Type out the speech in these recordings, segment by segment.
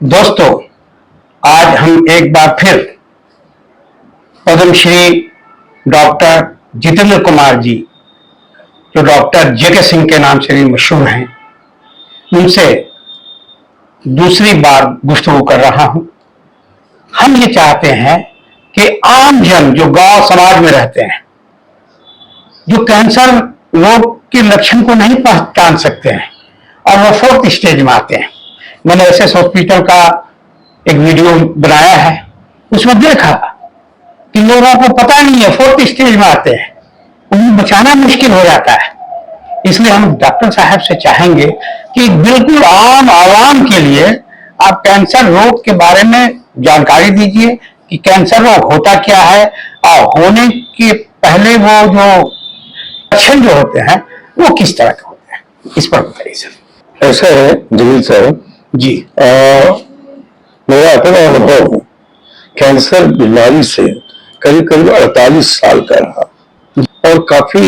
दोस्तों, आज हम एक बार फिर पद्मश्री डॉक्टर जितेंद्र कुमार जी, जो डॉक्टर जेके सिंह के नाम से भी मशहूर हैं, उनसे दूसरी बार गुफ्तगू कर रहा हूं। हम ये चाहते हैं कि आम जन जो गांव समाज में रहते हैं, जो कैंसर रोग के लक्षण को नहीं पहचान सकते हैं और वो 4th स्टेज में आते हैं। मैंने एसएस हॉस्पिटल का एक वीडियो बनाया है, उसमें देखा कि लोगों को पता नहीं है 4th स्टेज में आते हैं, उन्हें बचाना मुश्किल हो जाता है। इसलिए हम डॉक्टर साहब से चाहेंगे कि बिल्कुल आम आवाम के लिए आप कैंसर रोग के बारे में जानकारी दीजिए कि कैंसर रोग होता क्या है और होने के पहले वो जो लक्षण जो होते हैं वो किस तरह के होते हैं, इस पर बताइए सर। ऐसा है जलील साहब जी, मेरा अपना अनुभव कैंसर बीमारी से करीब करीब 48 साल का रहा और काफी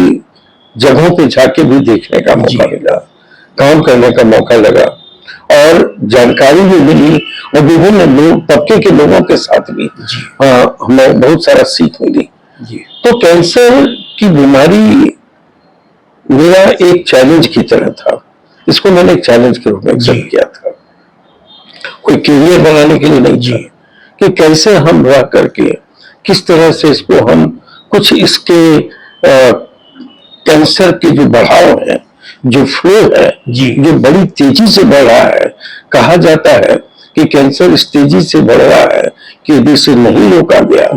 जगहों पे जाके भी देखने का मौका मिला, काम करने का मौका लगा और जानकारी भी मिली और विभिन्न लोग तबके के लोगों के साथ भी हमें बहुत सारा सीख मिली। तो कैंसर की बीमारी मेरा एक चैलेंज की तरह था, इसको मैंने एक चैलेंज के रूप में एक्सेप्ट किया था, कोई कैरियर बनाने के लिए नहीं था कि कैसे हम रह करके किस तरह से इसको हम कुछ इसके कैंसर के जो बढ़ाव है, जो फ्लो है, जो बड़ी तेजी से बढ़ रहा है। कहा जाता है कि कैंसर इस तेजी से बढ़ रहा है कि यदि इसे नहीं रोका गया,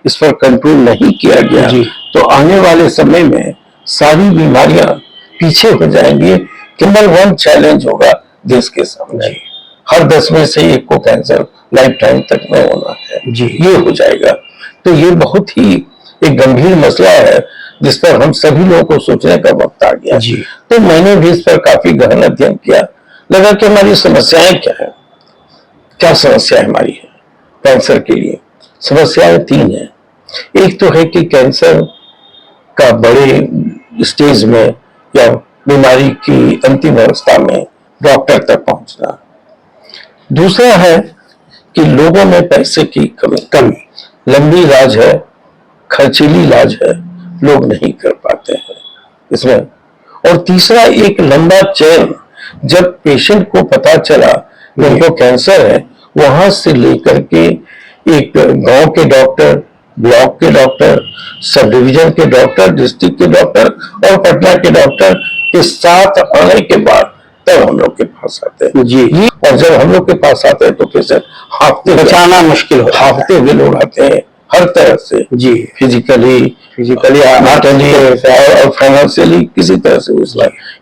इस पर कंट्रोल नहीं किया गया, तो आने वाले समय में सारी बीमारियां पीछे हो जाएंगी। केवल 1 चैलेंज होगा देश के सामने, हर 10 में से 1 को कैंसर लाइफ टाइम तक में होना है, ये हो जाएगा। तो ये बहुत ही एक गंभीर मसला है जिस पर हम सभी लोगों को सोचने का वक्त आ गया। तो मैंने भी इस पर काफी गहन अध्ययन किया, लगा कि हमारी समस्याएं क्या है, क्या समस्या हमारी है कैंसर के लिए। समस्याएं 3 हैं। एक तो है कि कैंसर का बड़े स्टेज में या बीमारी की अंतिम अवस्था में डॉक्टर तक पहुंचना। दूसरा है कि लोगों में पैसे की कमी, लंबी इलाज है, खर्चीली इलाज है, लोग नहीं कर पाते हैं इसमें। और तीसरा एक लंबा चेन, जब पेशेंट को पता चला कि उनको कैंसर है, वहां से लेकर के एक गांव के डॉक्टर, ब्लॉक के डॉक्टर, सब डिवीजन के डॉक्टर, डिस्ट्रिक्ट के डॉक्टर और पटना के डॉक्टर के साथ आने के बाद तब हम लोग के पास आते हैं। और जब हम लोग के पास आते हैं तो पेशेंट बचाना मुश्किल होता है, हाफते हुए लोग आते हैं हर तरह से, फिजिकली मेंटली और फाइनेंशियली किसी तरह से।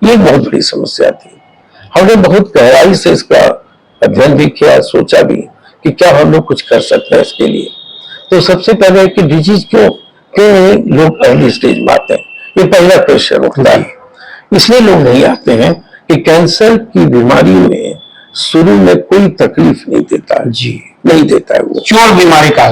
ये बहुत बड़ी समस्या थी। हमने बहुत गहराई से इसका अध्ययन भी किया, सोचा भी कि क्या हम लोग कुछ कर सकते हैं इसके लिए। तो सबसे पहले कि डिजीज क्यों लोग अर्ली स्टेज में आते हैं, ये पहला क्वेश्चन उठता है। इसलिए लोग नहीं आते हैं कि कैंसर की बीमारी में शुरू में कोई तकलीफ नहीं देता है, नहीं देता है, वो चोर बीमारी का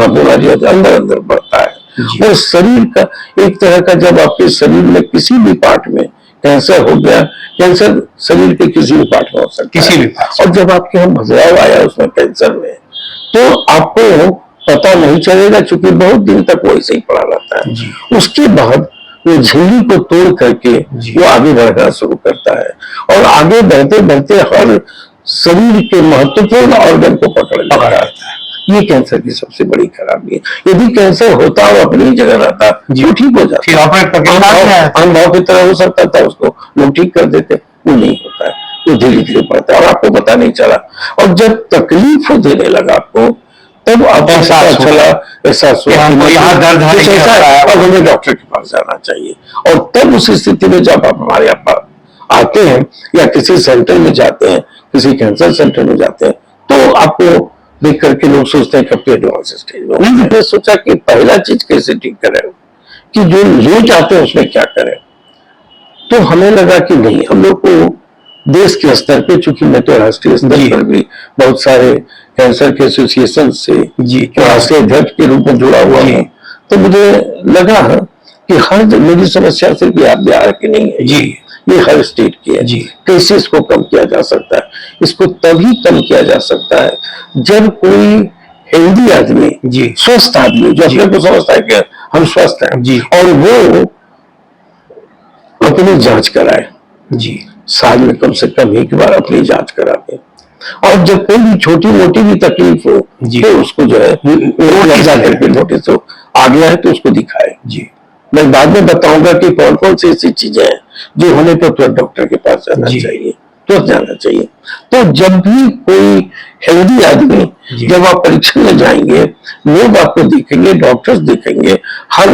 बीमारी अंदर अंदर बढ़ता है। और शरीर का एक तरह का, जब आपके शरीर में किसी भी पार्ट में कैंसर हो गया, कैंसर शरीर के किसी भी पार्ट में हो सकता है, किसी भी। और जब आपके यहाँ बदलाव आया उसमें कैंसर में, तो आपको पता नहीं चलेगा, क्योंकि बहुत दिन तक वो ऐसे ही पड़ा रहता है। उसके बाद वो झिल्ली को तोड़ करके वो आगे बढ़ना शुरू करता है और आगे बढ़ते बढ़ते हर शरीर के महत्वपूर्ण ऑर्गन को पकड़ लेता है। ये कैंसर की सबसे बड़ी खराबी है। यदि कैंसर होता और अपनी जगह रहता तो ठीक हो जाता, अनुभव की तरह हो सकता था, उसको लोग ठीक कर देते। वो नहीं होता है, वो धीरे धीरे बढ़ता है और आपको पता नहीं चला। और जब तकलीफ देने लगा आपको, तब आप एहसास यहाँ दर्द है और हमें डॉक्टर के पास जाना चाहिए। और तब उस स्थिति में जब आप हमारे यहाँ पर आते हैं या किसी सेंटर में जाते हैं, किसी कैंसर सेंटर में जाते हैं, तो आपको देख करके लोग सोचते हैं कब एडवांस स्टेज में। मैंने सोचा कि पहला चीज कैसे ठीक करें, कि जो ले जाते हैं उसमें क्या करें। तो हमें लगा कि नहीं, हम लोग को देश के स्तर पे, चूंकि मैं तो राष्ट्रीय स्तर पर भी बहुत सारे कैंसर के एसोसिएशन से राष्ट्रीय अध्यक्ष के रूप में जुड़ा हुआ है, तो मुझे लगा कि हर मेरी समस्या सिर्फ बिहार की नहीं है, ये हर स्टेट की है। कैसे इसको कम किया जा सकता है, इसको तभी कम किया जा सकता है जब कोई हेल्दी आदमी, जी, स्वस्थ आदमी, जो अपने को समझता है कि हम स्वस्थ हैं, जी, और वो अपनी जांच कराए। जी, साल में कम से कम एक बार अपनी जांच करावे। और जब कोई भी छोटी मोटी भी तकलीफ हो जी, तो उसको जो है नोटिस करके, नोटिस हो आ गया है तो उसको दिखाए। जी, मैं बाद में बताऊंगा कि कौन कौन सी ऐसी चीजें हैं जो होने पर तुरंत डॉक्टर के पास जाना जी, चाहिए, तुरंत जाना चाहिए। तो जब भी कोई हेल्दी आदमी, जी, जब आप परीक्षण में जाएंगे, लोग आपको देखेंगे, डॉक्टर्स देखेंगे, हर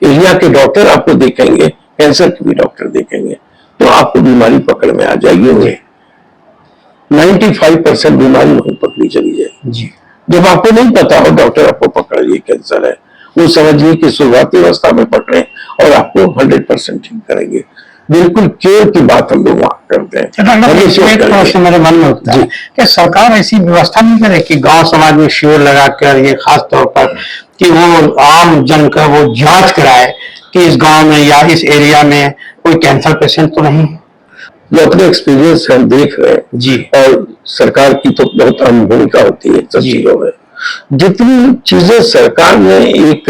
एरिया के डॉक्टर आपको देखेंगे, कैंसर के भी डॉक्टर देखेंगे, तो आपको बीमारी पकड़ में आ जाएगी। 95% बीमारी वहीं पकड़ी चली जाएगी। जी, जब आपको नहीं पता हो, डॉक्टर आपको पकड़ लिए कैंसर है, वो समझिए कि शुरुआती अवस्था में पकड़े और आपको 100% ठीक करेंगे। बिल्कुल केयर की बात हम लोग वहां करते हैं। एक प्रश्न मेरे मन में उठता है कि सरकार ऐसी व्यवस्था नहीं करे कि गांव समाज में शिविर लगाकर, ये खास तौर पर कि वो आम जन का वो जांच कराए कि इस गांव में या इस एरिया में कोई कैंसर पेशेंट तो नहीं है। जो अपने एक्सपीरियंस हम देख रहे हैं जी, और सरकार की तो बहुत अहम भूमिका होती है सब चीजों में। जितनी चीजें सरकार ने एक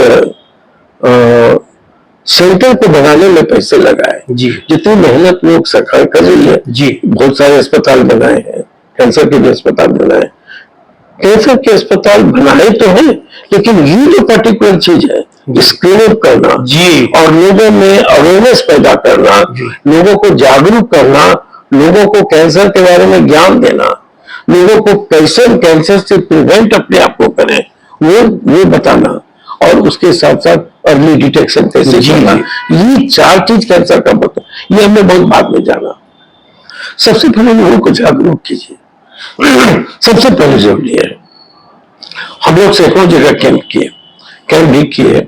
सेंटर को बनाने में पैसे लगाए, जी, जितनी मेहनत लोग सरकार कर रही है, जी, बहुत सारे अस्पताल बनाए हैं, कैंसर के भी अस्पताल बनाए, कैंसर के अस्पताल बनाए तो है, लेकिन ये जो पर्टिकुलर चीज है, स्क्रीनिंग करना, जी, और लोगों में अवेयरनेस पैदा करना, लोगों को जागरूक करना, लोगों को कैंसर के बारे में ज्ञान देना, लोगों को कैसे कैंसर से प्रिवेंट अपने आप को करें, वो बताना, और उसके साथ साथ अर्ली डिटेक्शन कैसे करना, ये 4 चीज कैंसर का बता, ये हमने बहुत बाद में जाना। सबसे पहले लोगों को जागरूक कीजिए। सबसे पहले जरूरी है, हम लोग सैकड़ों जगह कैंप भी किए,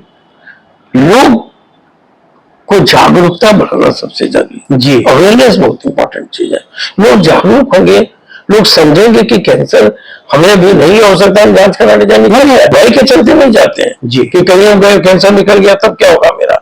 लोग को जागरूकता बढ़ाना सबसे जरूरी। जी, अवेयरनेस बहुत इंपॉर्टेंट चीज है। लोग जागरूक होंगे, लोग समझेंगे कि कैंसर हमें भी नहीं हो सकता, हम जांच कराने जाने भय के चलते नहीं जाते हैं जी, कि कहीं हम गए कैंसर निकल गया तब क्या होगा मेरा,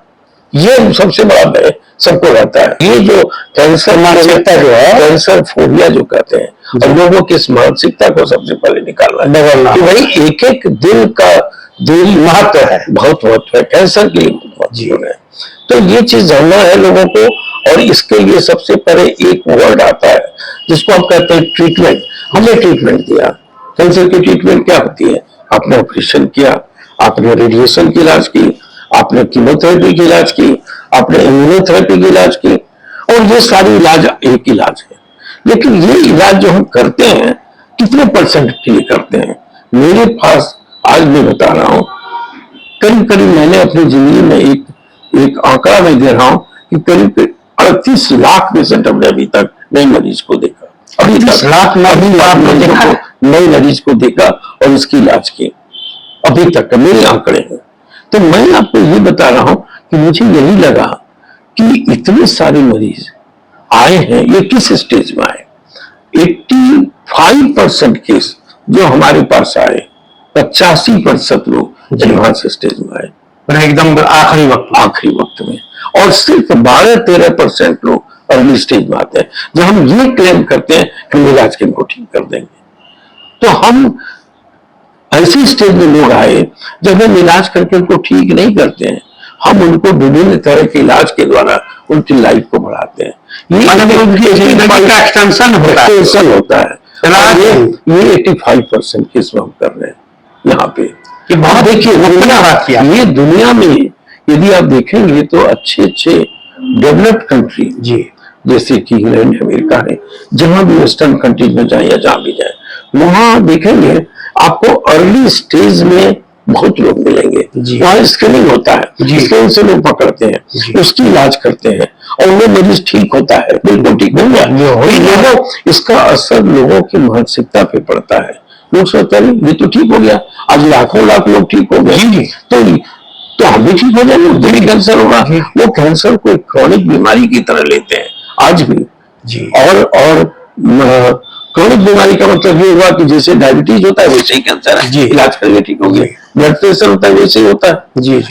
ये सबसे बड़ा भय सबको रहता है। ये जो कैंसर मानसिकता जो है, कैंसर फोबिया जो कहते हैं, और लोगों की इस मानसिकता को सबसे पहले निकालना है कि भाई एक एक दिन का देरी महत्व है, बहुत महत्व है, कैंसर के लिए महत्वपूर्ण है। तो ये चीज जानना है लोगों को, और इसके लिए सबसे पहले एक वर्ड आता है जिसको हम कहते हैं ट्रीटमेंट। हमने ट्रीटमेंट दिया, कैंसर की ट्रीटमेंट क्या होती है? आपने ऑपरेशन किया, आपने रेडिएशन की इलाज की, आपने कीमोथेरेपी की इलाज की, आपने इम्यूनोथेरेपी की इलाज की, और ये सारी इलाज एक इलाज है। लेकिन ये इलाज जो हम करते हैं कितने परसेंट के लिए करते हैं? मेरे पास आज मैं बता रहा हूं, करीब करीब मैंने अपनी जिंदगी में एक आंकड़ा मैं दे रहा हूं कि करीब 38 लाख पेशेंट हमने अभी तक नए मरीज को देखा, अभी 30 लाख नए मरीज को देखा और इसकी इलाज की अभी तक मेरे आंकड़े हैं। तो मैं आपको ये बता रहा हूं कि मुझे यही लगा कि इतने सारे मरीज आए हैं, ये किस स्टेज में आए। 85% केस जो हमारे पास आए, 85% लोग एडवांस स्टेज में आए, एकदम आखिरी वक्त में, और सिर्फ 12-13% लोग अर्ली स्टेज में आते हैं। जब हम ये क्लेम करते हैं कि हम इलाज के इनको ठीक कर देंगे, तो हम ऐसी स्टेज में लोग आए जब हम इलाज करके उनको ठीक नहीं करते हैं, हम उनको विभिन्न तरह के इलाज के द्वारा उनकी लाइफ को बढ़ाते हैं। ये एक्सटेंशन होता है। ये 85% केस में हम कर रहे हैं यहाँ पे। देखिए, ये दुनिया में यदि आप देखेंगे तो अच्छे डेवलप्ड कंट्री जैसे कि इंग्लैंड, अमेरिका है, जहां भी वेस्टर्न कंट्रीज में जाए या जहां भी जाए, वहां देखेंगे आपको अर्ली स्टेज में बहुत लोग मिलेंगे। वहां स्क्रीनिंग होता है, स्क्रीनिंग से लोग पकड़ते हैं, उसकी इलाज करते हैं, और वो मरीज ठीक होता है, बिल्कुल ठीक हो गया। इसका असर लोगों की मानसिकता पे पड़ता है। लोग सोचते हैं ये तो ठीक हो गया, आज लाखों लाख लोग ठीक हो गए, तो हम भी ठीक हो जाएंगे, मुझे भी कैंसर होगा। वो कैंसर को एक क्रॉनिक बीमारी की तरह लेते हैं आज भी। और क्रॉनिक बीमारी का मतलब ये हुआ कि जैसे डायबिटीज होता है वैसे ही कैंसर है, इलाज करके ठीक हो गया। ब्लड प्रेशर होता है वैसे ही होता है,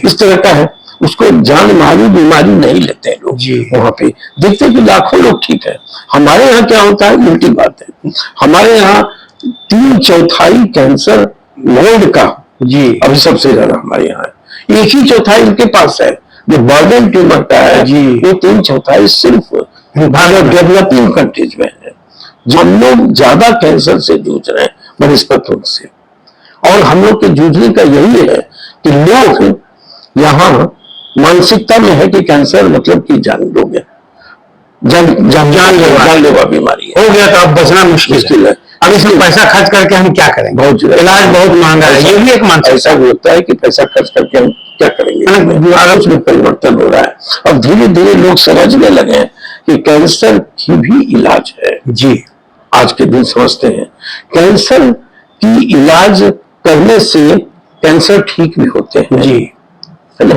इस तरह का है। उसको जान मारी बीमारी नहीं लेते हैं लोग जी। वहां पे देखते हैं कि लाखों लोग ठीक है। हमारे यहाँ क्या होता है, उल्टी बात है। हमारे यहाँ 3/4 कैंसर वर्ल्ड का जी अभी सबसे ज्यादा हमारे यहाँ है। 1/4 उनके पास है जो बर्डन ट्यूमर का है जी। वो 3/4 सिर्फ डेवलपिंग कंट्रीज में है। जो हम लोग ज्यादा कैंसर से जूझ रहे हैं बनस्पतों से, और हम लोग के जूझने का यही है कि लोग यहाँ मानसिकता में है कि कैंसर मतलब कि जानलेवा बीमारी हो गया तो अब बचना मुश्किल है। अब इसमें पैसा खर्च करके हम क्या करेंगे, बहुत इलाज बहुत महंगा है, ये भी एक मानसिकता ऐसा होता है कि पैसा खर्च करके हम क्या करेंगे। आदत में परिवर्तन हो रहा है। अब धीरे धीरे लोग समझने लगे हैं कि कैंसर की भी इलाज है। जी आज के दिन समझते हैं कैंसर की इलाज करने से कैंसर ठीक भी होते हैं जी है ना।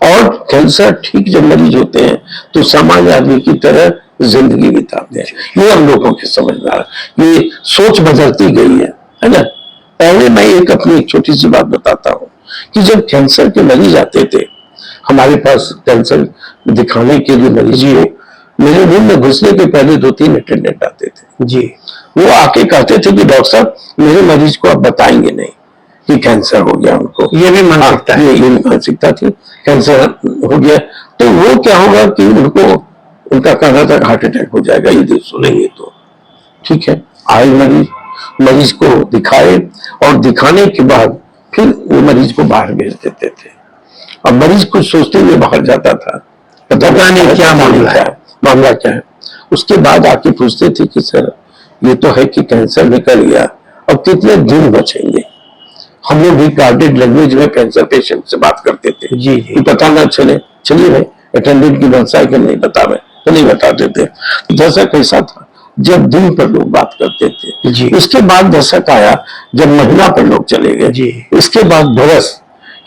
और कैंसर ठीक जब मरीज होते हैं तो सामान्य आदमी की तरह जिंदगी बिताते हैं। ये हम लोगों के समझना है, ये सोच बदलती गई है ना। पहले मैं एक छोटी सी बात बताता हूँ कि जब कैंसर के मरीज आते थे हमारे पास, कैंसर दिखाने के लिए मरीज को मेरे रूम में घुसने के पहले 2-3 अटेंडेंट आते थे जी। वो आके कहते थे कि डॉक्टर साहब मेरे मरीज को आप बताएंगे नहीं कि कैंसर हो गया उनको। ये भी मानसिकता है। ये मानसिकता थी, कैंसर हो गया तो वो क्या होगा कि उनको, उनका कहना था हार्ट अटैक हो जाएगा यदि सुनेंगे तो। ठीक है, आए मरीज को दिखाए और दिखाने के बाद फिर वो मरीज को बाहर भेज देते थे। अब मरीज कुछ सोचते हुए बाहर जाता था, पता नहीं क्या मामला क्या है। उसके बाद आके पूछते थे कि सर ये तो है कि कैंसर निकल गया, अब कितने दिन बचेंगे। हम लोग भी गार्डेड लैंग्वेज में कैंसर पेशेंट से बात करते थे जी कि पता ना चले, चलिए भाई अटेंडेंट की मनसा है कि नहीं बता रहे तो नहीं बताते थे। दशक कैसा था जब दिन पर लोग बात करते थे जी। उसके बाद दशक आया जब महीना पर लोग चले गए जी। इसके बाद बरस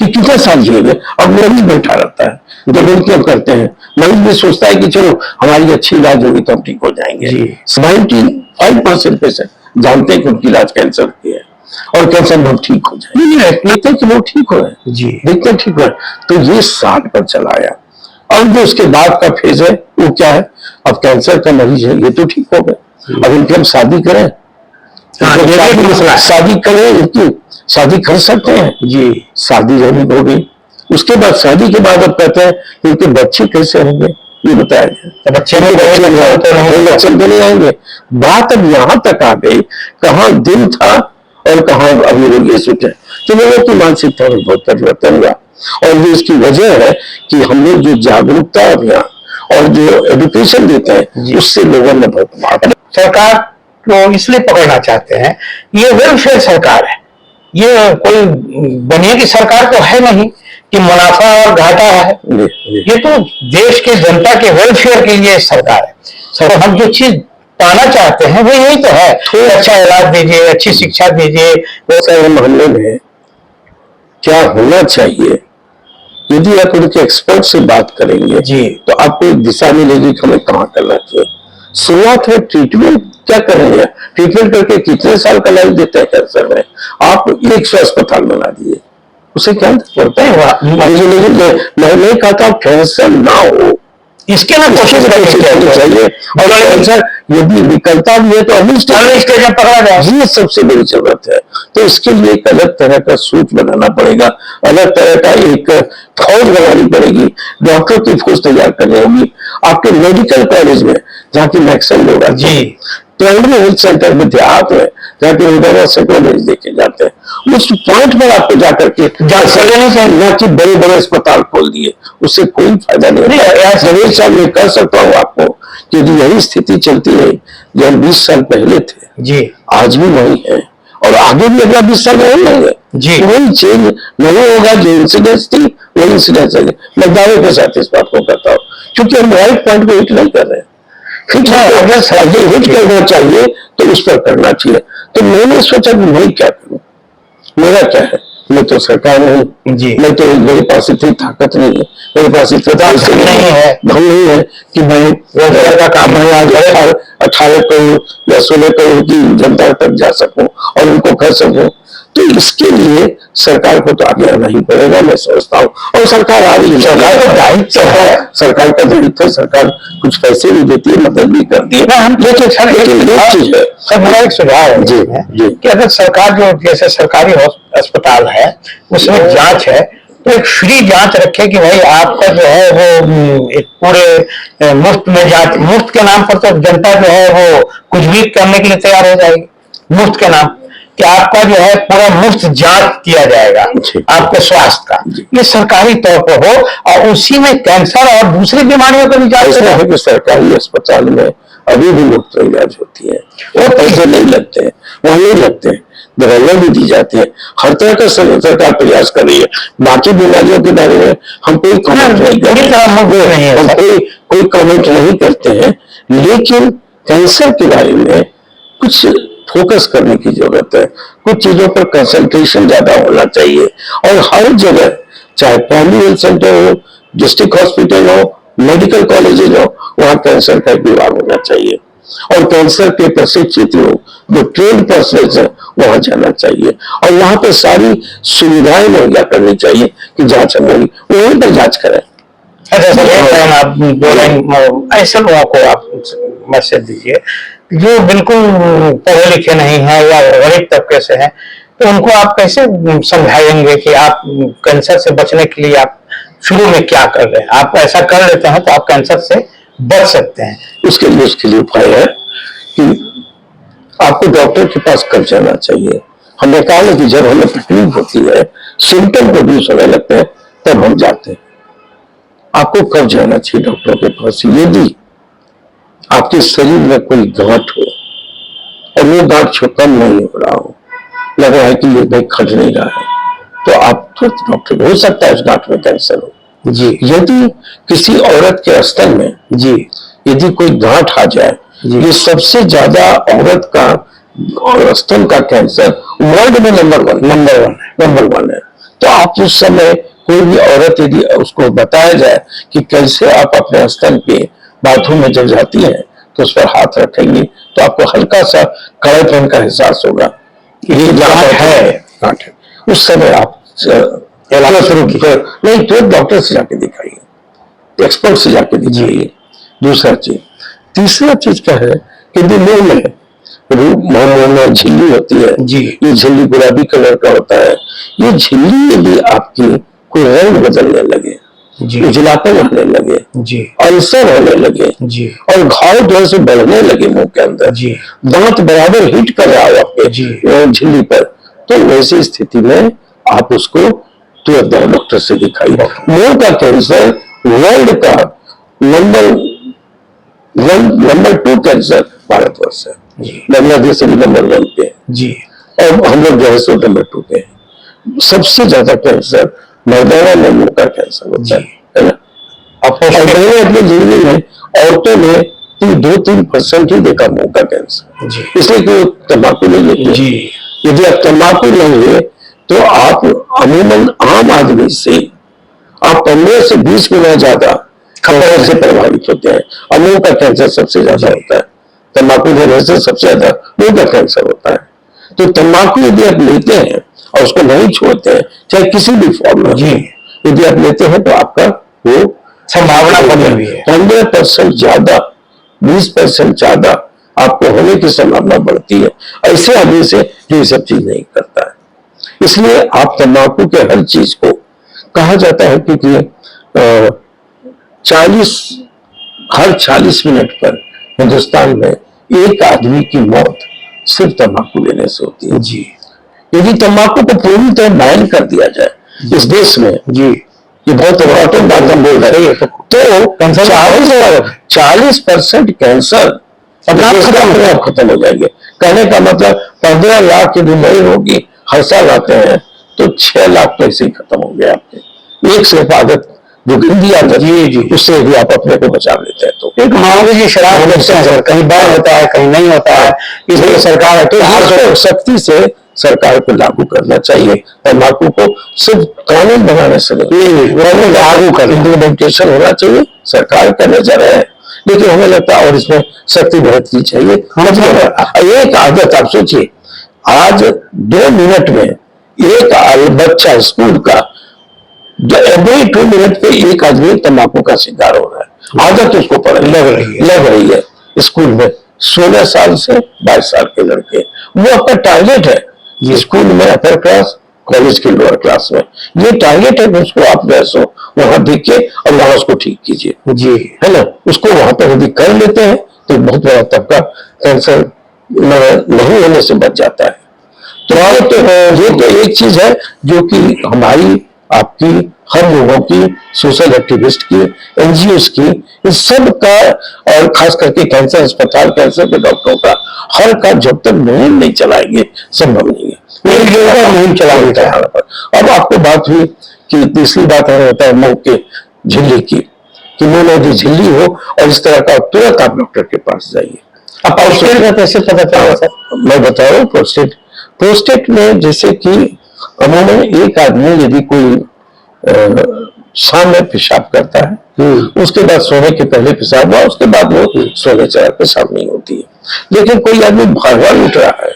कि कितने साल जिए गए। अब मरीज बैठा रहता है जब उनके हम करते हैं, मरीज भी सोचता है कि चलो हमारी अच्छी इलाज होगी तो हम ठीक हो जाएंगे। 95% पेशेंट जानते हैं कि उनकी इलाज कैंसर की है और कैंसर बहुत ठीक हो जाए, देखते कि लोग ठीक हो रहे जी। देखते ठीक हो रहे। तो ये 60 पर चला आया। अब जो उसके बाद का फेज है वो क्या है, अब कैंसर का मरीज है ये तो ठीक हो गए, अब इनकी हम शादी करें, शादी करें, इनकी शादी कर सकते हैं जी। शादी जरूर हो गई, उसके बाद शादी के बाद अब कहते हैं कि इनके बच्चे कैसे होंगे ये बताया जाए। बच्चे तो नहीं आएंगे। बात अब यहाँ तक आ गई, कहाँ दिन था और कहाँ अभी लोग ये सोचे। तो लोगों की मानसिकता में बहुत परिवर्तन हुआ और ये इसकी वजह है कि हम लोग जो जागरूकता अभियान और जो एजुकेशन देते हैं उससे लोगों में बहुत। सरकार को इसलिए पकड़ना चाहते हैं, ये वेलफेयर सरकार है, ये कोई बनिए की सरकार तो है नहीं कि मुनाफा और घाटा है। ये तो देश के जनता के वेलफेयर के लिए सरकार है। सर हम जो चीज पाना चाहते हैं वो यही तो है, तो अच्छा इलाज दीजिए, अच्छी शिक्षा दीजिए। वो मोहल्ले में क्या होना चाहिए, यदि आप उनके एक्सपर्ट से बात करेंगे जी तो आपको एक दिशा मिलेगी कि हमें कहाँ करना चाहिए। शुरुआत में ट्रीटमेंट क्या करेंगे, ट्रीटमेंट करके कितने साल का लाइफ देते हैं कैंसर में। आप 100 अस्पताल बना दिए, उसे क्या पड़ता है। मैं नहीं कहता कैंसर ना हो, इसके लिए कोशिश करनी चाहिए और कैंसर यदि निकलता भी है तो अभी स्टेज में पकड़ा जाए, ये सबसे बड़ी जरूरत है। तो इसके लिए एक अलग तरह का सूच बनाना पड़ेगा, अलग तरह का एक फौज बनानी पड़ेगी, डॉक्टर की फौज तैयार करनी होगी आपके मेडिकल कॉलेज में जहाँ की मैक्सिमम लोग जी, प्राइमरी हेल्थ सेंटर में देहात में जाके रोजाना सैकड़ों मरीज देखे जाते हैं। उस पॉइंट पर आपको जाकर के ना कि बड़े बड़े अस्पताल खोल दिए, उससे कोई फायदा नहीं है। जरूर साहब मैं कर सकता हूँ आपको कि यदि यही स्थिति चलती है जो हम 20 साल पहले थे जी, आज भी वही है और आगे भी अगला 20 साल में होंगे जी, वही चेंज नहीं होगा। जो इंसिडेंस थी वही इंसिडेंस है। मैं दावे के साथ इस बात को कहता हूँ क्योंकि हम राइट पॉइंट को हिट नहीं कर रहे हैं। अगर हिट करना चाहिए तो उस पर करना चाहिए। तो मैंने सोचा कि मैं क्या करूं, मेरा क्या है, मैं तो सरकार नहीं जी, मैं तो मेरे पास इतनी ताकत नहीं है, मेरे पास इतना नहीं है, धन नहीं है कि मैं का काम 18 करोड़ या 16 करोड़ की जनता तक जा सकूं और उनको कर सकूं, तो इसके लिए सरकार को तो आगे आना ही पड़ेगा, मैं समझता हूँ। और सरकार आ रही है, सरकार का दायित्व है, सरकार का दायित्व, सरकार कुछ पैसे भी देती है, मदद भी करती है। लेकिन सर एक चीज है सर, मेरा एक सुझाव है जी जी कि अगर सरकार जो जैसे सरकारी अस्पताल है उसमें जांच है तो एक फ्री जांच रखे कि भाई आपका जो है वो एक पूरे मुफ्त में जांच, मुफ्त के नाम पर तो जनता जो है वो कुछ भी करने के लिए तैयार हो जाएगी मुफ्त के नाम, कि आपका जो है पूरा मुफ्त जांच किया जाएगा आपके स्वास्थ्य का, ये सरकारी तौर पर हो और उसी में कैंसर और दूसरी बीमारियों का भी जांच है कि सरकारी अस्पताल में अभी भी मुफ्त इलाज होती है, वो पैसे नहीं लगते हैं, वहां नहीं लगते हैं, दवाइयां भी दी जाती है, हर तरह का सरकार प्रयास कर रही है। बाकी बीमारियों के बारे में हम कोई कमेंट नहीं करते, कोई कमेंट नहीं करते हैं, लेकिन कैंसर के बारे में कुछ फोकस करने की जरूरत है, कुछ चीजों पर कंसंट्रेशन ज्यादा होना चाहिए और हर जगह, चाहे प्राइमरी हेल्थ सेंटर हो, डिस्ट्रिक्ट हॉस्पिटल हो, मेडिकल कॉलेजेज हो, वहां कैंसर का विभाग होना चाहिए और कैंसर के प्रशिक्षित लोग जो ट्रेन पर्सन है वहां जाना चाहिए और वहां पर सारी सुविधाएं मुहैया करनी चाहिए कि जांच हमारी वहीं पर जांच करें। आप बोलें ऐसे लोगों को आप मैसेज दीजिए जो बिल्कुल पढ़े लिखे नहीं है या गरीब तबके से हैं, तो उनको आप कैसे समझाएंगे कि आप कैंसर से बचने के लिए आप शुरू में क्या कर रहे हैं, आप ऐसा कर लेते हैं तो आप कैंसर से बच सकते हैं। उसके लिए उपाय है कि आपको डॉक्टर के पास कब जाना चाहिए। हमने कहा ना कि जब हमें तकलीफ होती है, सिम्टम प्रोड्यूस होने लगते हैं, तब हम जाते हैं। आपको कब जाना चाहिए डॉक्टर के पास? यदि आपके शरीर में कोई गांठ हो और वो गांठ कम नहीं हो रहा हो, लग रहा है कि ये भाई खट नहीं रहा है, तो आप तुरंत डॉक्टर, हो सकता है उस गांठ में कैंसर हो जी। यदि किसी औरत के स्तन में जी यदि कोई गांठ आ जाए, ये सबसे ज्यादा औरत का और स्तन का कैंसर वर्ल्ड में नंबर वन है। तो आप उस समय कोई भी औरत यदि उसको बताया जाए कि कैसे आप अपने स्तन पे बाथरूम में जब जाती है तो उस पर हाथ रखेंगे तो आपको हल्का सा कड़ेपन का एहसास होगा कि ये गांठ है, उस समय आप नहीं तो डॉक्टर से जाके दिखाइए, एक्सपर्ट से जाके दिखाइए। दूसरा चीज, तीसरा चीज क्या है कि मुंह में झिल्ली होती है जी, ये झिल्ली गुलाबी कलर का होता है, ये झिल्ली यदि आपकी कोई रंग बदलने लगे, उजलापन होने लगे जी, अल्सर होने लगे जी, और घाव जो है बढ़ने लगे मुंह के अंदर जी, दांत बराबर हिट कर रहा हो आपके झिल्ली पर, तो वैसी स्थिति में आप उसको तुरंत डॉक्टर से दिखाइए। मुंह का कैंसर वर्ल्ड का नंबर 2 कैंसर भारतवर्ष है, बांग्लादेश भी नंबर 1 पे जी, और हम लोग जो है सो नंबर 2 पे। सबसे ज्यादा कैंसर मर्दाना में मुंह का कैंसर होता है ना। अपनी जिंदगी में औरतों में 2-3% ही देखा मुंह का कैंसर, इसलिए कि तंबाकू नहीं लेते जी। यदि आप तंबाकू लेंगे तो आप अमूमन आम आदमी से आप 15 से 20 गुना ज्यादा कैंसर से प्रभावित होते हैं और मुंह का कैंसर सबसे ज्यादा होता है। तंबाकू लेने से सबसे ज्यादा मुंह का कैंसर होता है। तो तंबाकू यदि आप लेते हैं और उसको नहीं छोड़ते हैं, चाहे किसी भी फॉर्म में जी, यदि आप लेते हैं तो आपका वो संभावना बनी हुई है 15% ज्यादा, 20% ज्यादा आपको होने की संभावना बढ़ती है ऐसे आदमी से जो ये सब चीज नहीं करता है। इसलिए आप तंबाकू के हर चीज को कहा जाता है कि हर 40 मिनट पर हिंदुस्तान में एक आदमी की मौत सिर्फ तंबाकू लेने से होती है जी। यदि तंबाकू को पूरी तरह बैन कर दिया जाए इस देश में जी, ये बहुत इम्पोर्टेंट बात हम बोल रहे हैं, तो 40% कैंसर खत्म हो जाएंगे। कहने का मतलब 15 लाख की बीमारी होगी, हर साल आते हैं तो 6 लाख तो ऐसे ही खत्म हो गया आपके। एक सिर्फ आदत जो गंदी आदत जी, उससे भी आप अपने को बचा लेते हैं। तो एक मान लीजिए शराब कहीं बैन होता है कहीं नहीं होता है, इसलिए सरकार तो सख्ती से सरकार को लागू करना चाहिए। तंबाकू को सिर्फ कानून बनाने से नहीं, लागू कर इम्प्लीमेंटेशन होना चाहिए। सरकार का नजर है लेकिन हमें लगता है और इसमें शक्ति बरतनी चाहिए। एक आदत आप सोचिए, आज 2 मिनट में एक बच्चा स्कूल का एवरी 2 मिनट पे एक आदमी तंबाकू का शिकार हो रहा है। आदत उसको लग रही है स्कूल में। 16 साल से 22 साल के लड़के, वो अपना टारगेट है स्कूल में अपर क्लास, कॉलेज के लोअर क्लास में, ये टारगेट है। उसको आप वैसो वहां देखिए और वहां उसको ठीक कीजिए जी, है ना। उसको वहां पर यदि कर लेते हैं तो बहुत बड़ा तबका कैंसर नहीं होने से बच जाता है। तो ये तो एक चीज है जो कि हमारी, आपकी, हर लोगों की, सोशल एक्टिविस्ट की, एनजीओ की, इस सब का, और खास करके कैंसर अस्पताल, कैंसर के डॉक्टरों का, हर का जब तक मुहिम नहीं चलाएंगे संभव नहीं है। मुहिम चलाने का। अब आपको बात हुई कि तीसरी बात होता है मुंह के झिल्ली की, कि मुंह में झिल्ली हो और इस तरह का, तुरंत आप डॉक्टर के पास जाइए। अब प्रोस्टेट का कैसे पता चला सर? मैं बता रहा हूँ, प्रोस्टेट में जैसे कि अमूमन एक आदमी यदि कोई शाम में पेशाब करता है, उसके बाद सोने के पहले पेशाब हुआ, उसके बाद वो सोने चला, पेशाब नहीं होती है। लेकिन कोई आदमी बार बार उठ रहा है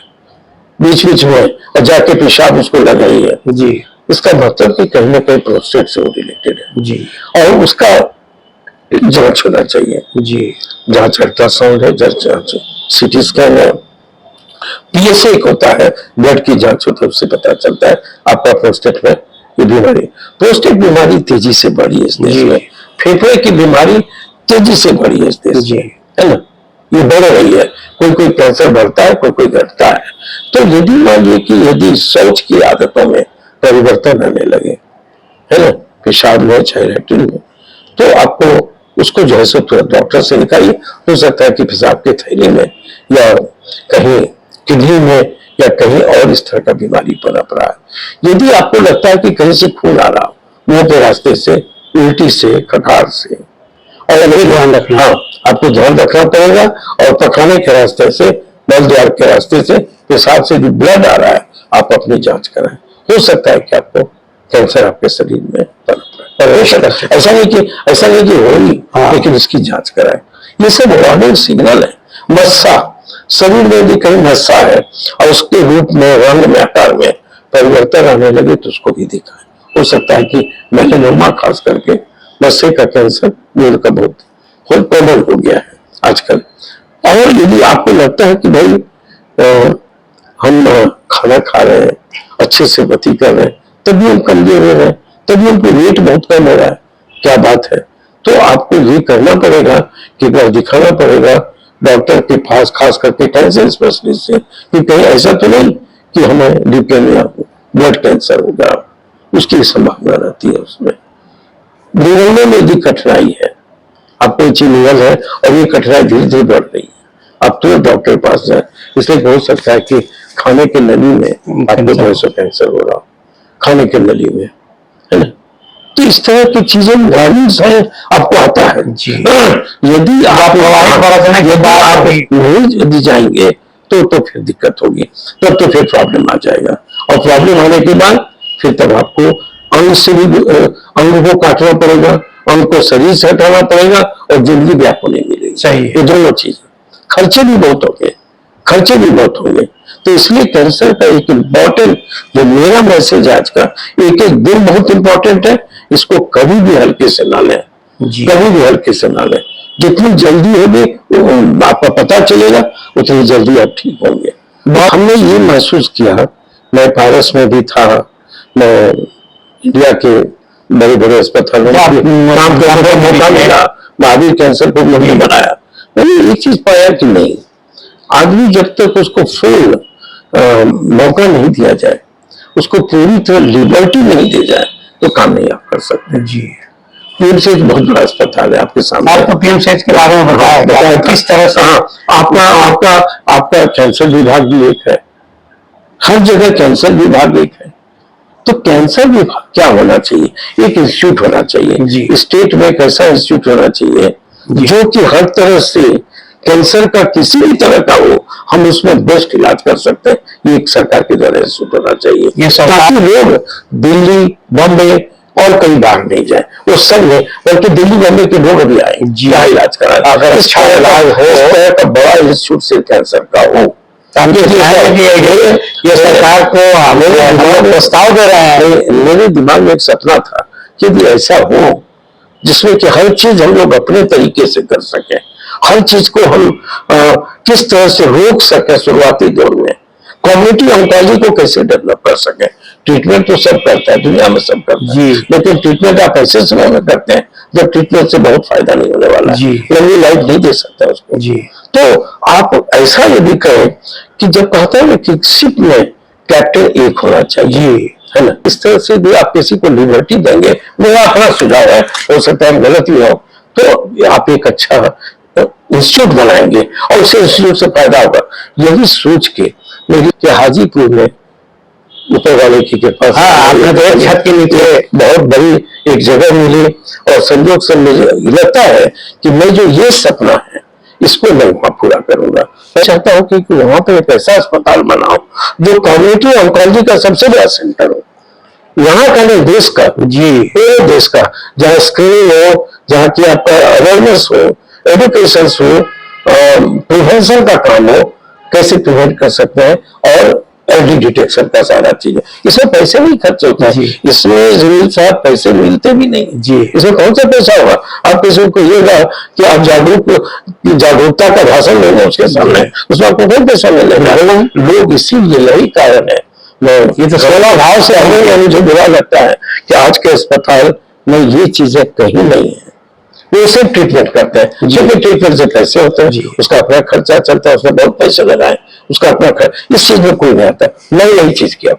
बीच बीच में और जाके पेशाब उसको लग रही है जी, इसका मतलब कि कहीं ना कहीं प्रोस्टेट से रिलेटेड है जी, और उसका जांच होना चाहिए जी। जांच अल्ट्रासाउंड है, जांच सीटी स्कैन है, पीएसए एक होता है, ब्लड की जांच होती है, उससे पता चलता है आपका प्रोस्टेट में ये बीमारी। प्रोस्टेट बीमारी तेजी से बढ़ी है इस देश में, फेफड़े की बीमारी तेजी से बढ़ी है इस देश में, है ना, ये बढ़ रही है। कोई कैंसर बढ़ता है, कोई घटता है। तो यदि मान लीजिए कि यदि शौच की आदतों में परिवर्तन आने लगे, है ना, पेशाब में चाहे लैट्रिन में, तो आपको उसको जो है सो डॉक्टर से दिखाइए। हो सकता है कि पेशाब के थैली में या कहीं किडनी में या कहीं और इस तरह का बीमारी पनप रहा है। यदि आपको लगता है कि कहीं से खून आ रहा, मुंह के रास्ते से, उल्टी से, खकार से, और अभी ध्यान रखना, हाँ, आपको ध्यान रखना पड़ेगा। और पखाने के रास्ते से, मल द्वार के रास्ते से, पेशाब से जो ब्लड आ रहा है, आप अपनी जांच कराएं। हो सकता है कि आपको कैंसर आपके शरीर में पनप रहा है। ऐसा नहीं कि होगी, लेकिन इसकी जांच कराएं। ये सब वार्निंग सिग्नल है। मस्सा, शरीर में यदि कहीं मस्सा है और उसके रूप में, रंग में, आकार में परिवर्तन आने लगे तो उसको भी दिखाएं। हो सकता है कि मेलानोमा, खास करके मस्से का कैंसर, जो का बहुत कॉमन हो गया है आजकल। और यदि आपको लगता है कि भाई हम खाना खा रहे हैं, अच्छे से गति कर रहे हैं, तभी हम कमजोर हो रहे हैं, तभी हमको वेट बहुत कम हो रहा है, क्या बात है, तो आपको ये करना पड़ेगा कि एक बार दिखाना पड़ेगा डॉक्टर के पास, खास करके कैंसर स्पेशलिस्ट से, कि कहीं ऐसा तो नहीं कि हमें ल्यूकेमिया, ब्लड कैंसर होगा, उसकी संभावना रहती है उसमें। निगलने में यदि कठिनाई है, आपको कोई निगल है और ये कठिनाई धीरे धीरे बढ़ रही है, आप तो डॉक्टर के पास जाए। इसलिए हो सकता है कि खाने के नली में आपको कैंसर हो रहा, खाने के नली में, है ना। तो इस तरह की चीजें वार्निंग्स है, आपको आता है जी। यदि आप नहीं जाएंगे तो फिर दिक्कत होगी, तब तो फिर प्रॉब्लम आ जाएगा। और प्रॉब्लम आने के बाद फिर तब आपको अंग से भी, अंग को काटना पड़ेगा, अंग को शरीर से हटाना पड़ेगा, और जिंदगी भी आपको नहीं मिलेगी। सही, ये दोनों चीजें, खर्चे भी बहुत होंगे। तो इसलिए कैंसर का एक इम्पोर्टेंट, जो मेरा मैसेज आज का, एक दिन बहुत इंपॉर्टेंट है, इसको कभी भी हल्के से ना लें, कभी भी हल्के से ना लें। जितनी जल्दी होगी आपका पता चलेगा, उतनी जल्दी आप ठीक होंगे। हमने ये महसूस किया, मैं पारस में भी था, मैं इंडिया के बड़े बड़े अस्पतालों में काम करने का मौका मिला, महावीर कैंसर को हमने बनाया। मैंने एक चीज पाया कि नहीं, आदमी जब तक उसको फुल मौका नहीं दिया जाए, उसको पूरी तरह लिबर्टी नहीं दी जाए, तो काम नहीं आप कर सकते जी। पीएमसीएच बहुत बड़ा अस्पताल है आपके सामने। आपको पीएमसीएच के बारे में बताया किस तरह से? आपका कैंसर विभाग भी एक है, हर जगह कैंसर विभाग एक है। तो कैंसर विभाग क्या होना चाहिए? एक इंस्टीट्यूट होना चाहिए जी। स्टेट में एक ऐसा इंस्टीट्यूट होना चाहिए जो कि हर तरह से कैंसर का किसी भी तरह का हो, हम उसमें बेस्ट इलाज कर सकते हैं। ये एक सरकार के द्वारा इंस्टीट्यूट होना चाहिए, ताकि लोग दिल्ली, बॉम्बे, और कहीं बाहर नहीं जाए, वो सब में, बल्कि दिल्ली बम्बई के लोग अभी आए क्या इलाज कराए। अगर अच्छा इलाज हो, इस तरह का बड़ा इंस्टीट्यूट से कैंसर का हो, ये सरकार को हमें प्रस्ताव दे रहे हैं। मेरे दिमाग में एक सपना था कि यदि ऐसा हो जिसमें कि हर चीज हम लोग अपने तरीके से कर सके, हर चीज को हम किस तरह से रोक सके शुरुआती दौर में, कम्युनिटी ऑन्कोलॉजी को कैसे डेवलप कर सके। ट्रीटमेंट तो सब करता है, दुनिया में सब करता है, लेकिन ट्रीटमेंट आप ऐसे समय में करते हैं जब ट्रीटमेंट से बहुत फायदा नहीं होने वाला है, लंबी लाइफ नहीं दे सकता उसको। तो आप ऐसा यदि करें कि जब कहते हैं ना कि शिप में कैप्टन एक होना चाहिए, है ना, इस तरह से भी आप किसी को लिबर्टी देंगे, मेरा अपना सुझाव है, हो सकता है गलत भी हो, तो आप एक अच्छा इंस्टीट्यूट बनाएंगे और उसे इंस्टीट्यूट से फायदा होगा। यही सोच के मेरी कि हाजीपुर में ऊपर वाले की कृपा से आपने तो छत के नीचे बहुत बड़ी एक जगह मिली, और संयोग से मुझे लगता है कि मैं जो ये सपना है इसको मैं वहां पूरा करूंगा। मैं चाहता हूँ कि वहां पर एक ऐसा अस्पताल बनाओ जो कम्युनिटी ऑन्कोलॉजी का सबसे बड़ा सेंटर हो, यहाँ का नहीं देश का, पूरे देश का, जहाँ स्क्रीनिंग हो, जहाँ की आपका अवेयरनेस हो, एजुकेशन हो, प्रिवेंशन का काम हो, कैसे प्रिवेंट कर सकते हैं, और अर्ली डिटेक्शन का सारा चीज है। इसमें पैसे नहीं खर्च होता है, इसमें जरूर साहब पैसे मिलते भी नहीं इसमें कौन सा पैसा होगा। आप किसी को कहिएगा कि आप जागरूकता का भाषण देंगे उसके सामने, उसमें आपको कोई पैसा मिलेगा लोग, इसीलिए यही कारण है। ये तो सेवा भाव से हमें मुझे बुरा लगता है कि आज के अस्पताल में ये चीजें कहीं नहीं है। वो सिर्फ ट्रीटमेंट करते हैं, क्योंकि ट्रीटमेंट से पैसे होते हैं, उसका अपना खर्चा चलता है, उसमें बहुत पैसे लगाए, उसका अपना खर्च, इस चीज में कोई नहीं आता। मैं यही चीज किया,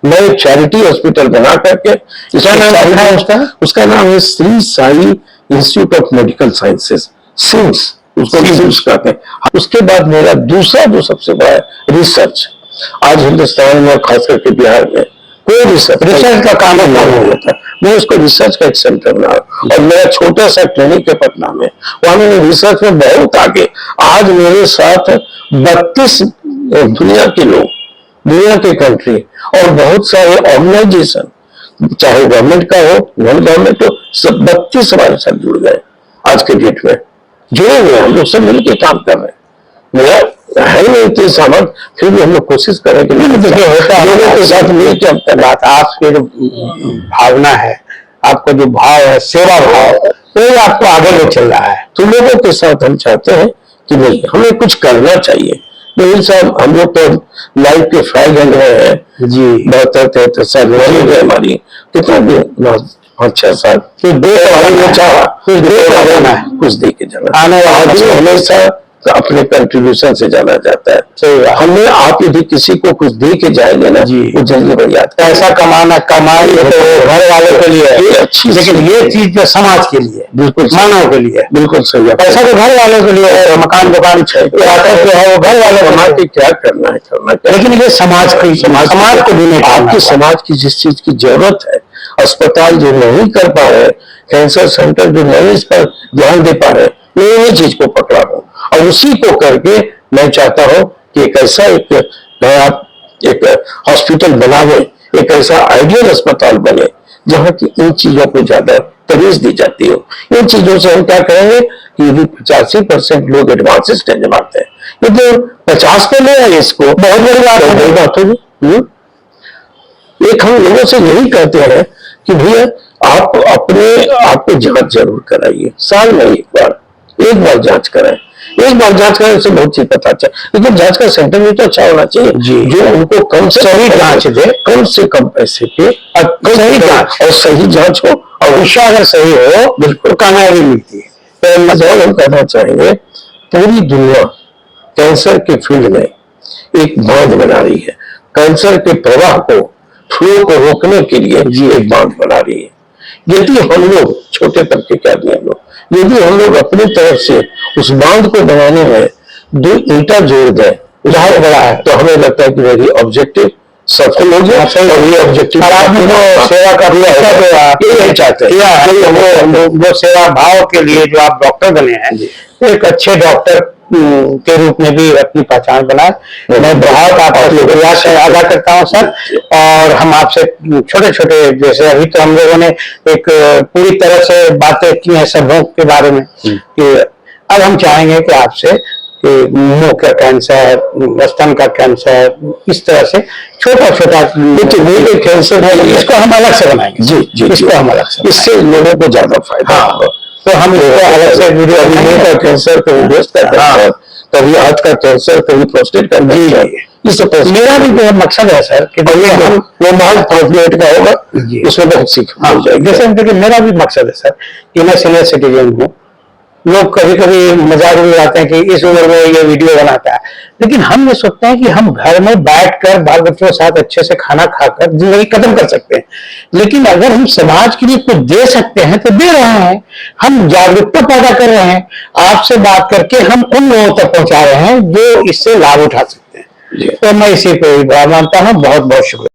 मैं एक चैरिटी हॉस्पिटल बना करके, उसका नाम है Shri Sai institute of medical sciences, SIMS, उसको सिम्स कहते हैं। उसके बाद मेरा दूसरा जो सबसे बड़ा रिसर्च, आज हिंदुस्तान में खास करके बिहार में कोई रिसर्च का काम नहीं होता, मैं उसको रिसर्च का एक सेंटर बना, और मेरा छोटा सा क्लिनिक है पटना में, वहां मैंने रिसर्च में बहुत आगे, आज मेरे साथ 32 दुनिया के लोग, दुनिया के कंट्री और बहुत सारे ऑर्गेनाइजेशन, चाहे गवर्नमेंट का हो नॉन गवर्नमेंट हो, सब 32 हमारे साथ जुड़ गए। आज के डेट में जुड़े हुए हम लोग सब मिलकर काम कर रहे हैं। मेरा है नहीं इतनी सामर्थ, फिर भी हम लोग कोशिश करें कि लोगों के साथ मिलकर हम कर। आपकी जो भावना है, आपका जो भाव है, सेवा भाव, तो आपको आगे ले चल रहा है। तो लोगों के साथ हम चाहते हैं कि नहीं, हमें कुछ करना चाहिए। नहीं साहब, हम लोग तो लाइफ के फ्राइड एंड हैं, 72-73 साल हमारी, कितना भी 5-6 साल, फिर दे चाहा कुछ दे के जाना, हमेशा अपने कंट्रीब्यूशन से जाना जाता है। हमें आप यदि किसी को कुछ दे के जाएंगे ना, वो जल्दी बन जाता है। पैसा कमाना कमाई तो घर वालों के लिए अच्छी, लेकिन ये चीज जो समाज के लिए, बिल्कुल मानव के लिए बिल्कुल सही है। पैसा तो घर वालों के लिए, मकान दुकान जो है वो घर वालों बना के क्या करना है करना, लेकिन ये समाज को देने, आपकी समाज की जिस चीज की जरूरत है, अस्पताल जो नहीं कर पा रहे, कैंसर सेंटर जो नहीं इस पर ध्यान दे पा रहे, मैं ये चीज को पकड़ा हूं, और उसी को करके मैं चाहता हूं कि एक ऐसा एक हॉस्पिटल बनावे, एक ऐसा आइडियल अस्पताल बने जहां की इन चीजों को ज्यादा तवज्जो दी जाती हो। इन चीजों से हम क्या करेंगे कि यदि 85% लोग एडवांस स्टेज में आते हैं, यदि 50 पे ले आए इसको, बहुत बड़ी बात होगी। एक हम लोगों से यही कहते हैं कि भैया आप अपने आपको जांच जरूर कराइए, साल में एक बार जांच कराएं, एक बार जांच कराने से बहुत चीज पता चले, लेकिन जांच का सेंटर भी तो अच्छा होना चाहिए जो उनको कम से सही जांच दे, कम से कम पैसे पे सही जांच, और सही जांच हो, और दिशा अगर सही हो बिल्कुल कामयाबी मिलती है। तो हम कहना चाहेंगे, पूरी दुनिया कैंसर के फील्ड में एक बांध बना रही है, कैंसर के प्रवाह को, फ्लो को रोकने के लिए एक बांध बना रही है। यदि हम लोग छोटे तबके के आदमी हम लोग, यदि हम लोग अपनी तरफ से उस बांध को बनाने में 2 ईंटा जोड़ दें, उदाहरण बड़ा है, तो हमें लगता है कि मेरी ऑब्जेक्टिव सफल हो गया, और ये ऑब्जेक्टिव सेवा का यही चाहते हैं। वो सेवा भाव के लिए जो आप डॉक्टर बने हैं, एक अच्छे डॉक्टर के रूप में भी अपनी पहचान बनाए। मैं बहुत आपका शुक्रिया अदा करता हूँ सर। और हम आपसे छोटे छोटे, जैसे अभी तो हम लोगों ने एक पूरी तरह से बातें की हैं सबों के बारे में, कि अब हम चाहेंगे कि आपसे कि मुंह का कैंसर, स्तन का कैंसर, इस तरह से छोटा छोटा जो कैंसर है इसको हम अलग से बनाएंगे। जी जी, इसको हम अलग से, इससे लोगों को ज्यादा फायदा होगा। तो हम इसको अलग से वीडियो, मुंह का कैंसर, कभी ब्रेस्ट का कैंसर, कभी हार्ट का कैंसर, कभी प्रोस्टेट का कैंसर, इस तरह मेरा भी जो मकसद है सर कि हम वो महज 5 मिनट का होगा, उसमें बहुत सीख मिल जाएगी। जैसे देखिए मेरा भी मकसद है सर कि मैं सीनियर सिटीजन हूँ। लोग कभी कभी मजाक में उड़ाते हैं कि इस उम्र में ये वीडियो बनाता है, लेकिन हम ये सोचते हैं कि हम घर में बैठकर बाल बच्चों के साथ अच्छे से खाना खाकर जिंदगी खत्म कर सकते हैं, लेकिन अगर हम समाज के लिए कुछ दे सकते हैं तो दे रहे हैं। हम जागरूकता पैदा कर रहे हैं, आपसे बात करके हम उन लोगों तक पहुंचा रहे हैं जो इससे लाभ उठा सकते हैं। तो मैं इसी को मानता हूँ। बहुत बहुत शुक्रिया।